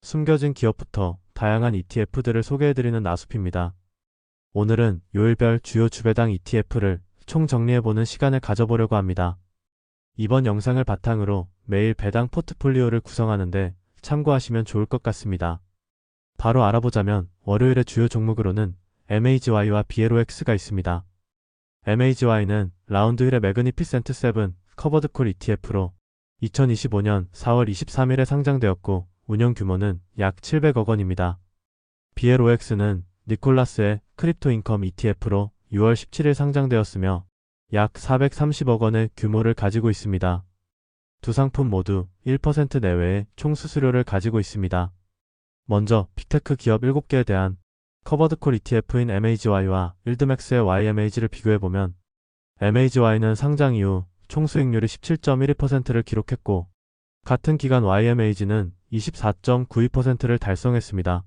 숨겨진 기업부터 다양한 ETF들을 소개해드리는 나숲입니다. 오늘은 요일별 주요 주배당 ETF를 총 정리해보는 시간을 가져보려고 합니다. 이번 영상을 바탕으로 매일 배당 포트폴리오를 구성하는데 참고하시면 좋을 것 같습니다. 바로 알아보자면 월요일의 주요 종목으로는 MAGY와 BLOX가 있습니다. MAGY는 라운드 힐의 매그니피센트 7 커버드콜 ETF로 2025년 4월 23일에 상장되었고 운영 규모는 약 700억 원입니다. BLOX는 니콜라스의 크립토 인컴 ETF로 6월 17일 상장되었으며 약 430억 원의 규모를 가지고 있습니다. 두 상품 모두 1% 내외의 총 수수료를 가지고 있습니다. 먼저 빅테크 기업 7개에 대한 커버드콜 ETF인 MAGY와 일드맥스의 YMAG를 비교해보면 MAGY는 상장 이후 총 수익률이 17.12%를 기록했고 같은 기간 YMAG는 24.92%를 달성했습니다.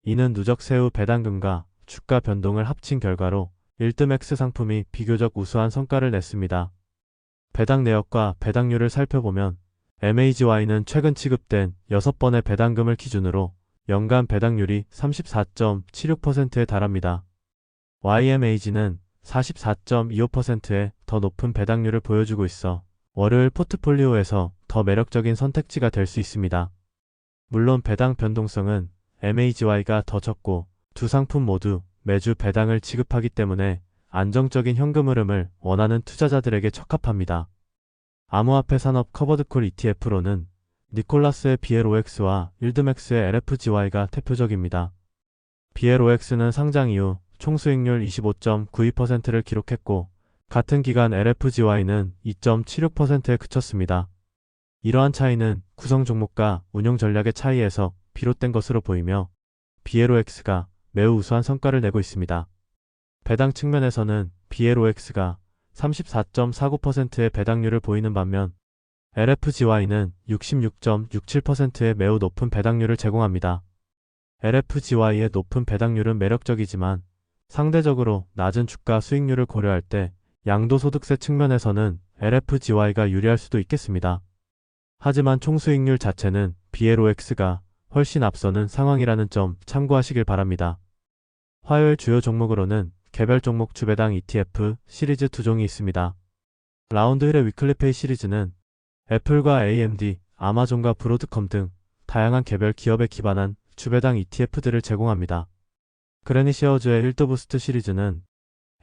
이는 누적 세후 배당금과 주가 변동을 합친 결과로 일드맥스 상품이 비교적 우수한 성과를 냈습니다. 배당 내역과 배당률을 살펴보면 MAGY는 최근 취급된 6번의 배당금을 기준으로 연간 배당률이 34.76%에 달합니다. YMAG는 44.25%의 더 높은 배당률을 보여주고 있어 월요일 포트폴리오에서 더 매력적인 선택지가 될 수 있습니다. 물론 배당 변동성은 MAGY가 더 적고 두 상품 모두 매주 배당을 지급하기 때문에 안정적인 현금 흐름을 원하는 투자자들에게 적합합니다. 암호화폐 산업 커버드콜 ETF로는 니콜라스의 BLOX와 일드맥스의 LFGY가 대표적입니다. BLOX는 상장 이후 총 수익률 25.92%를 기록했고 같은 기간 LFGY는 2.76%에 그쳤습니다. 이러한 차이는 구성 종목과 운용 전략의 차이에서 비롯된 것으로 보이며 BLOX가 매우 우수한 성과를 내고 있습니다. 배당 측면에서는 BLOX가 34.49%의 배당률을 보이는 반면 LFGY는 66.67%의 매우 높은 배당률을 제공합니다. LFGY의 높은 배당률은 매력적이지만 상대적으로 낮은 주가 수익률을 고려할 때 양도소득세 측면에서는 LFGY가 유리할 수도 있겠습니다. 하지만 총수익률 자체는 BLOX가 훨씬 앞서는 상황이라는 점 참고하시길 바랍니다. 화요일 주요 종목으로는 개별 종목 주배당 ETF 시리즈 2종이 있습니다. 라운드 힐의 위클리페이 시리즈는 애플과 AMD, 아마존과 브로드컴 등 다양한 개별 기업에 기반한 주배당 ETF들을 제공합니다. 그래니쉐어즈의 일더부스트 시리즈는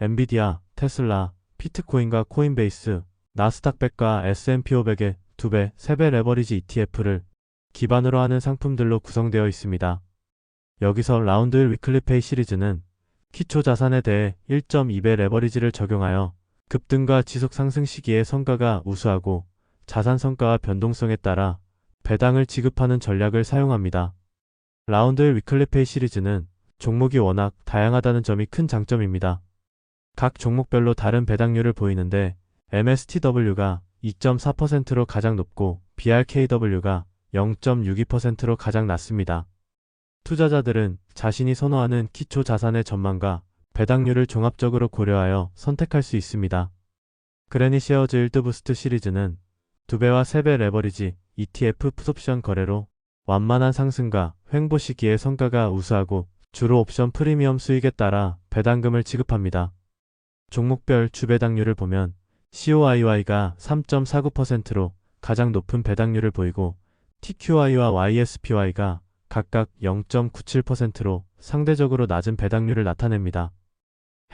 엔비디아, 테슬라, 피트코인과 코인베이스, 나스닥100과 S&P 500의 2배, 3배 레버리지 ETF를 기반으로 하는 상품들로 구성되어 있습니다. 여기서 라운드 1 위클리페이 시리즈는 기초 자산에 대해 1.2배 레버리지를 적용하여 급등과 지속 상승 시기의 성과가 우수하고 자산 성과와 변동성에 따라 배당을 지급하는 전략을 사용합니다. 라운드 1 위클리페이 시리즈는 종목이 워낙 다양하다는 점이 큰 장점입니다. 각 종목별로 다른 배당률을 보이는데 MSTW가 2.4%로 가장 높고 BRKW가 0.62%로 가장 낮습니다. 투자자들은 자신이 선호하는 기초 자산의 전망과 배당률을 종합적으로 고려하여 선택할 수 있습니다. 그래니쉐어즈 일드부스트 시리즈는 2배와 3배 레버리지 ETF 풋옵션 거래로 완만한 상승과 횡보 시기의 성과가 우수하고 주로 옵션 프리미엄 수익에 따라 배당금을 지급합니다. 종목별 주배당률을 보면 COIY가 3.49%로 가장 높은 배당률을 보이고 TQY와 YSPY가 각각 0.97%로 상대적으로 낮은 배당률을 나타냅니다.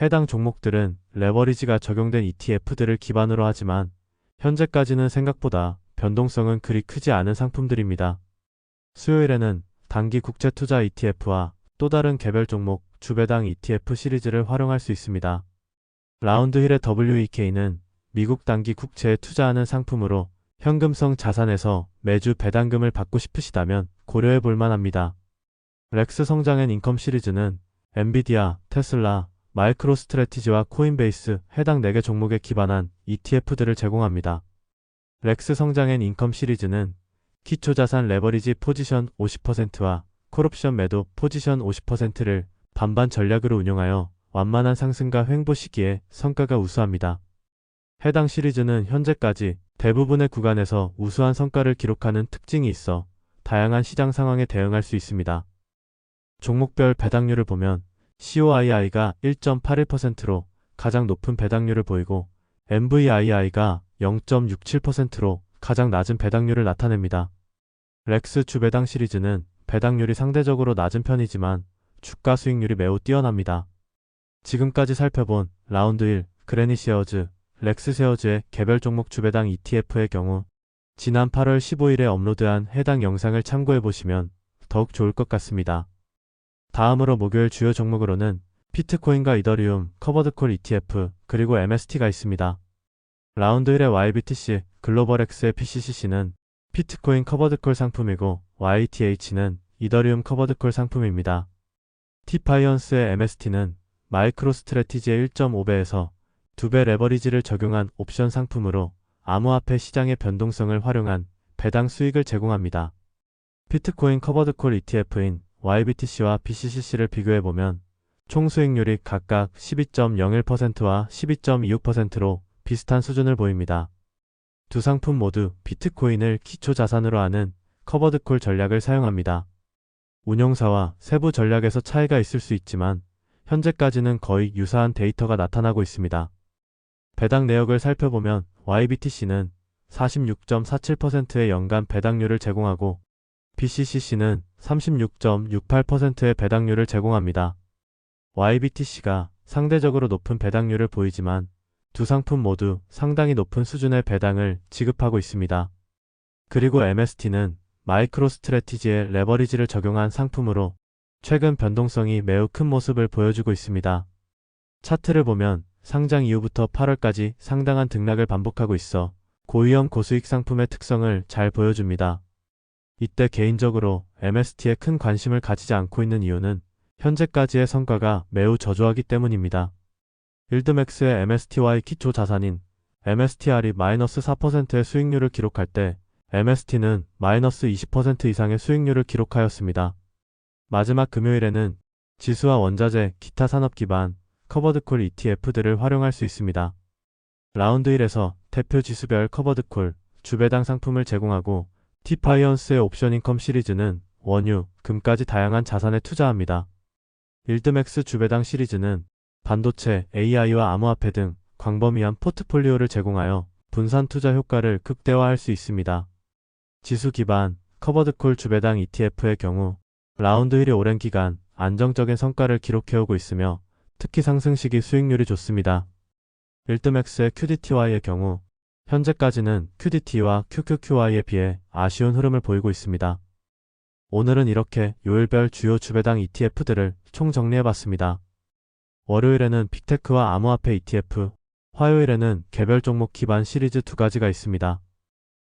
해당 종목들은 레버리지가 적용된 ETF들을 기반으로 하지만 현재까지는 생각보다 변동성은 그리 크지 않은 상품들입니다. 수요일에는 단기 국채투자 ETF와 또 다른 개별 종목 주배당 ETF 시리즈를 활용할 수 있습니다. 라운드 힐의 WEK는 미국 단기 국채에 투자하는 상품으로 현금성 자산에서 매주 배당금을 받고 싶으시다면 고려해 볼 만합니다. 렉스 성장앤 인컴 시리즈는 엔비디아, 테슬라, 마이크로스트래티지와 코인베이스 해당 4개 종목에 기반한 ETF들을 제공합니다. 렉스 성장앤 인컴 시리즈는 기초자산 레버리지 포지션 50%와 콜옵션 매도 포지션 50%를 반반 전략으로 운용하여 완만한 상승과 횡보 시기에 성과가 우수합니다. 해당 시리즈는 현재까지 대부분의 구간에서 우수한 성과를 기록하는 특징이 있어 다양한 시장 상황에 대응할 수 있습니다. 종목별 배당률을 보면 COII가 1.81%로 가장 높은 배당률을 보이고 MVII가 0.67%로 가장 낮은 배당률을 나타냅니다. 렉스 주배당 시리즈는 배당률이 상대적으로 낮은 편이지만 주가 수익률이 매우 뛰어납니다. 지금까지 살펴본 라운드 1 그레니쉐어즈, 렉스쉐어즈의 개별 종목 주배당 ETF의 경우 지난 8월 15일에 업로드한 해당 영상을 참고해보시면 더욱 좋을 것 같습니다. 다음으로 목요일 주요 종목으로는 비트코인과 이더리움, 커버드콜 ETF, 그리고 MST가 있습니다. 라운드 1의 YBTC, 글로벌X의 PCCC는 비트코인 커버드콜 상품이고 YTH는 이더리움 커버드콜 상품입니다. T파이언스의 MST는 마이크로스트래티지의 1.5배에서 2배 레버리지를 적용한 옵션 상품으로 암호화폐 시장의 변동성을 활용한 배당 수익을 제공합니다. 비트코인 커버드콜 ETF인 YBTC와 BCCC를 비교해보면 총 수익률이 각각 12.01%와 12.26%로 비슷한 수준을 보입니다. 두 상품 모두 비트코인을 기초 자산으로 하는 커버드콜 전략을 사용합니다. 운용사와 세부 전략에서 차이가 있을 수 있지만 현재까지는 거의 유사한 데이터가 나타나고 있습니다. 배당 내역을 살펴보면 YBTC는 46.47%의 연간 배당률을 제공하고 BCCC는 36.68%의 배당률을 제공합니다. YBTC가 상대적으로 높은 배당률을 보이지만 두 상품 모두 상당히 높은 수준의 배당을 지급하고 있습니다. 그리고 MST는 마이크로스트래티지의 레버리지를 적용한 상품으로 최근 변동성이 매우 큰 모습을 보여주고 있습니다. 차트를 보면 상장 이후부터 8월까지 상당한 등락을 반복하고 있어 고위험 고수익 상품의 특성을 잘 보여줍니다. 이때 개인적으로 MST에 큰 관심을 가지지 않고 있는 이유는 현재까지의 성과가 매우 저조하기 때문입니다. 일드맥스의 MSTY 기초 자산인 MSTR이 -4%의 수익률을 기록할 때 MST는 -20% 이상의 수익률을 기록하였습니다. 마지막 금요일에는 지수와 원자재, 기타 산업 기반 커버드콜 ETF들을 활용할 수 있습니다. 라운드 1에서 대표 지수별 커버드콜, 주배당 상품을 제공하고 T파이언스의 옵션 인컴 시리즈는 원유, 금까지 다양한 자산에 투자합니다. 일드맥스 주배당 시리즈는 반도체, AI와 암호화폐 등 광범위한 포트폴리오를 제공하여 분산 투자 효과를 극대화할 수 있습니다. 지수 기반 커버드콜 주배당 ETF의 경우 라운드 1이 오랜 기간 안정적인 성과를 기록해오고 있으며 특히 상승 시기 수익률이 좋습니다. 일드맥스의 QDTY의 경우 현재까지는 QDT와 QQQY에 비해 아쉬운 흐름을 보이고 있습니다. 오늘은 이렇게 요일별 주요 주배당 ETF들을 총정리해봤습니다. 월요일에는 빅테크와 암호화폐 ETF, 화요일에는 개별 종목 기반 시리즈 두 가지가 있습니다.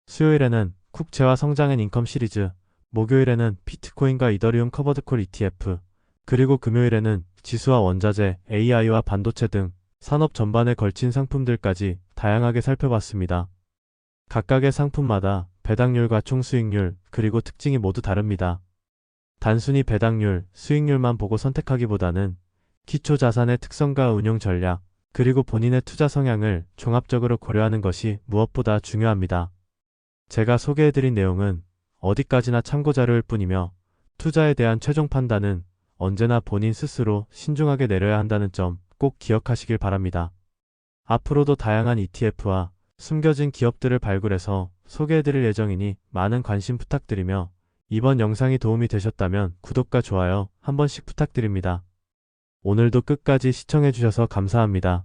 수요일에는 국채와 성장앤 인컴 시리즈, 목요일에는 비트코인과 이더리움 커버드콜 ETF, 그리고 금요일에는 지수와 원자재, AI와 반도체 등 산업 전반에 걸친 상품들까지 다양하게 살펴봤습니다. 각각의 상품마다 배당률과 총수익률, 그리고 특징이 모두 다릅니다. 단순히 배당률, 수익률만 보고 선택하기보다는 기초 자산의 특성과 운용 전략, 그리고 본인의 투자 성향을 종합적으로 고려하는 것이 무엇보다 중요합니다. 제가 소개해드린 내용은 어디까지나 참고자료일 뿐이며 투자에 대한 최종 판단은 언제나 본인 스스로 신중하게 내려야 한다는 점 꼭 기억하시길 바랍니다. 앞으로도 다양한 ETF와 숨겨진 기업들을 발굴해서 소개해드릴 예정이니 많은 관심 부탁드리며 이번 영상이 도움이 되셨다면 구독과 좋아요 한 번씩 부탁드립니다. 오늘도 끝까지 시청해주셔서 감사합니다.